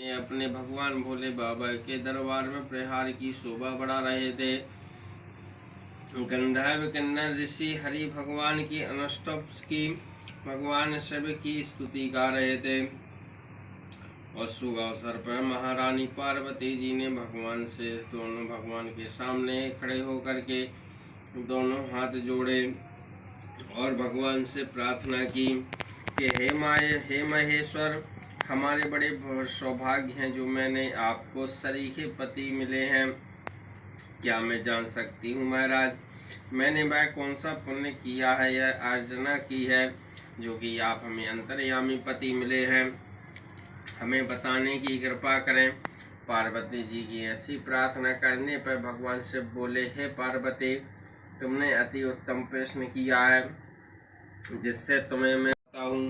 अपने भगवान भोले बाबा के दरबार में प्रहार की शोभा बढ़ा रहे थे। गंधर्व किन्नर ऋषि हरि भगवान की अनुष्टुप की भगवान शिव की स्तुति गा रहे थे और शुभ अवसर पर महारानी पार्वती जी ने भगवान से दोनों भगवान के सामने खड़े होकर के दोनों हाथ जोड़े और भगवान से प्रार्थना की कि हे महेश्वर, हमारे बड़े सौभाग्य हैं जो मैंने आपको सरीखे पति मिले हैं। क्या मैं जान सकती हूँ महाराज, मैंने वह कौन सा पुण्य किया है या अर्चना की है जो कि आप हमें अंतर्यामी पति मिले हैं, हमें बताने की कृपा करें। पार्वती जी की ऐसी प्रार्थना करने पर भगवान शिव बोले, हे पार्वती, तुमने अति उत्तम प्रश्न किया है जिससे तुम्हें मैं बताऊं।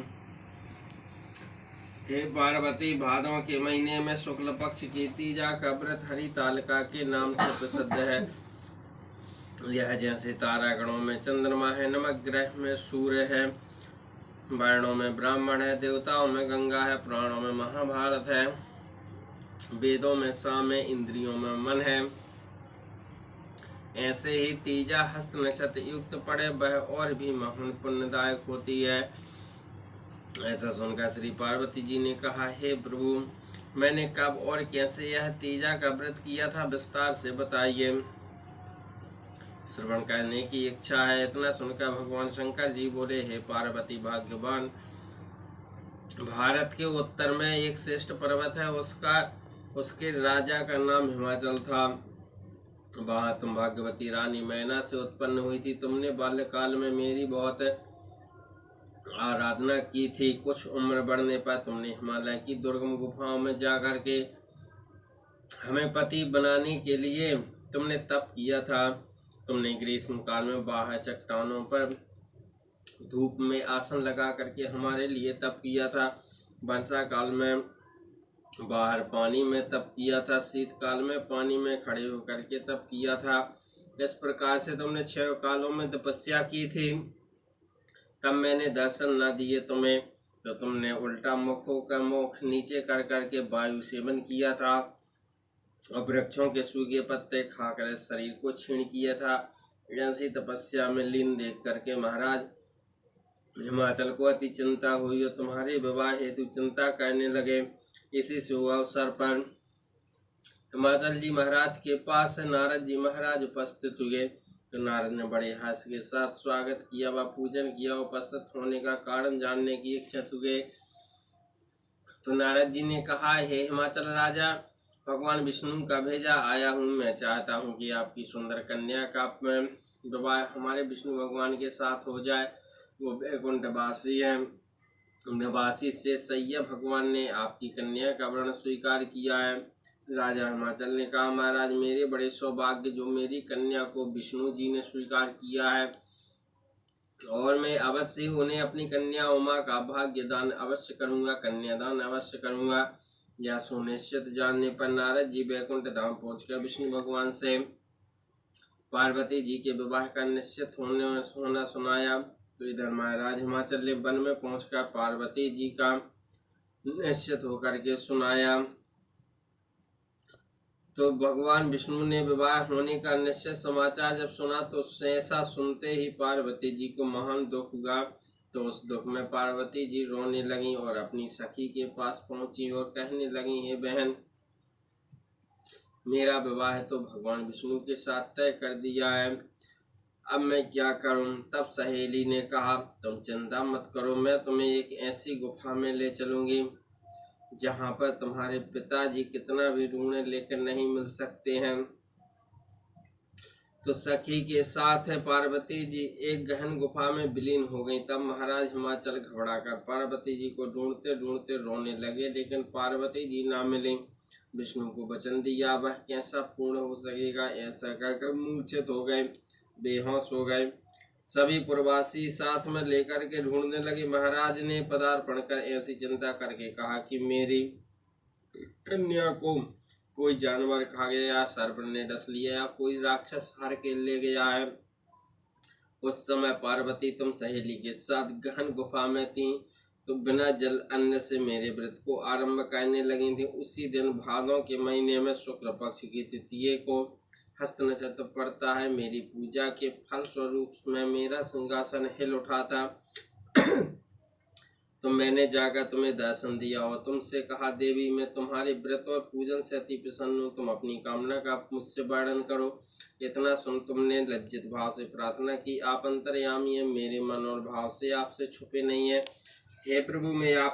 हे पार्वती, भादों के महीने में शुक्ल पक्ष की तीजा का व्रत हरितालिका के नाम से प्रसिद्ध है। यह जैसे तारागणों में चंद्रमा है, नमक ग्रह में सूर्य है, वर्णों में ब्राह्मण है, देवताओं में गंगा है, पुराणों में महाभारत है, वेदों में साम है, इंद्रियों में मन है, ऐसे ही तीजा हस्त नक्षत्र युक्त पड़े वह और भी महान पुण्यदायक होती है। ऐसा सुनकर श्री पार्वती जी ने कहा, हे प्रभु, मैंने कब और कैसे यह तीजा का व्रत किया था, विस्तार से बताइए, श्रवण करने की इच्छा है। इतना सुनकर भगवान शंकर जी बोले, हे पार्वती भाग्यवान, भारत के उत्तर में एक श्रेष्ठ पर्वत है, उसके राजा का नाम हिमाचल था। वहाँ तुम भाग्यवती रानी मैना से उत्पन्न हुई थी। तुमने बाल्यकाल में मेरी बहुत आराधना की थी। कुछ उम्र बढ़ने पर तुमने हिमालय की दुर्गम गुफाओं में जाकर के हमें पति बनाने के लिए तुमने तप किया था। तुमने ग्रीष्म काल में बाहर चट्टानों पर धूप में आसन लगा करके हमारे लिए तप किया था। वर्षा काल में बाहर पानी में तप किया था। शीतकाल में पानी में खड़े होकर के तप किया था। इस प्रकार से तुमने 6 कालों में तपस्या की थी। तब मैंने दर्शन न दिए तुम्हें, तो तुमने उल्टा मुख होकर मुख नीचे कर करके वायु सेवन किया था और वृक्षों के सूखे पत्ते खाकर शरीर को क्षीण किया था। ऐसी तपस्या में लीन देख करके महाराज हिमाचल को अति चिंता हुई और तुम्हारे विवाह हेतु चिंता करने लगे। इसी शुभ अवसर पर हिमाचल जी महाराज के पास नारद जी महाराज उपस्थित हुए। तो नारद ने बड़े हर्ष के साथ स्वागत किया व पूजन किया। उपस्थित होने का कारण जानने की इच्छुक हुए। तो नारद जी ने कहा, हे हिमाचल राजा, भगवान विष्णु का भेजा आया हूँ। मैं चाहता हूँ कि आपकी सुंदर कन्या का विवाह हमारे विष्णु भगवान के साथ हो जाए। वो वैकुंठवासी है। निवासी से सैया भगवान ने आपकी कन्या का वर्ण स्वीकार किया है। राजा हिमाचल ने कहा, महाराज, मेरे बड़े सौभाग्य जो मेरी कन्या को विष्णु जी ने स्वीकार किया है और मैं अवश्य उन्हें अपनी कन्या उमा का भाग्यदान अवश्य करूंगा, कन्यादान अवश्य करूंगा। यह सुनिश्चित जानने पर नारद जी वैकुंठ धाम पहुंचकर विष्णु भगवान से पार्वती जी के विवाह का निश्चित होना सुनाया। तो इधर महाराज हिमाचल ने वन में पहुंचकर पार्वती जी का निश्चित होकर के सुनाया। तो भगवान विष्णु ने विवाह होने का निश्चित समाचार जब सुना तो ऐसा सुनते ही पार्वती जी को महान दुख हुआ। तो उस दुख में पार्वती जी रोने लगी और अपनी सखी के पास पहुंची और कहने लगी, हे बहन, मेरा विवाह तो भगवान विष्णु के साथ तय कर दिया है, अब मैं क्या करूं। तब सहेली ने कहा, तुम चिंता मत करो, मैं तुम्हें एक ऐसी गुफा में ले चलूंगी जहां पर तुम्हारे पिताजी कितना भी ढूंढे लेकिन नहीं मिल सकते हैं। तो सखी के साथ पार्वती जी एक गहन गुफा में विलीन हो गई। तब महाराज हिमाचल घबराकर पार्वती जी को ढूंढते ढूंढते रोने लगे, लेकिन पार्वती जी ना मिली। विष्णु को वचन दिया वह कैसा पूर्ण हो सकेगा। ऐसा कहकर मूर्छित हो गए, बेहोश हो गए। सभी प्रवासी साथ में लेकर के ढूंढने लगे। महाराज ने पदार्पण कर ऐसी चिंता करके कहा कि मेरी कन्या को कोई जानवर खा गया, सर्प ने डस लिया या कोई राक्षस हार के ले गया है। उस समय पार्वती तुम सहेली के साथ गहन गुफा में थी। तो बिना जल अन्न से मेरे व्रत को आरंभ करने लगी थी। उसी दिन भादों के महीने में शुक्ल पक्ष की तृतीया को हस्त नक्षत्र पड़ता है। मेरी पूजा के फल स्वरूप में मेरा सिंहासन हिल उठा था। तो मैंने जाकर तुम्हें दर्शन दिया और तुमसे कहा, देवी मैं तुम्हारे व्रत और पूजन से अति प्रसन्न हूँ, तुम अपनी कामना का मुझसे वर्णन करो। इतना सुन तुमने लज्जित भाव से प्रार्थना की, आप अंतर्यामी हैं, मेरे मन और भाव से आपसे छुपे नहीं है। हे प्रभु, मैं आप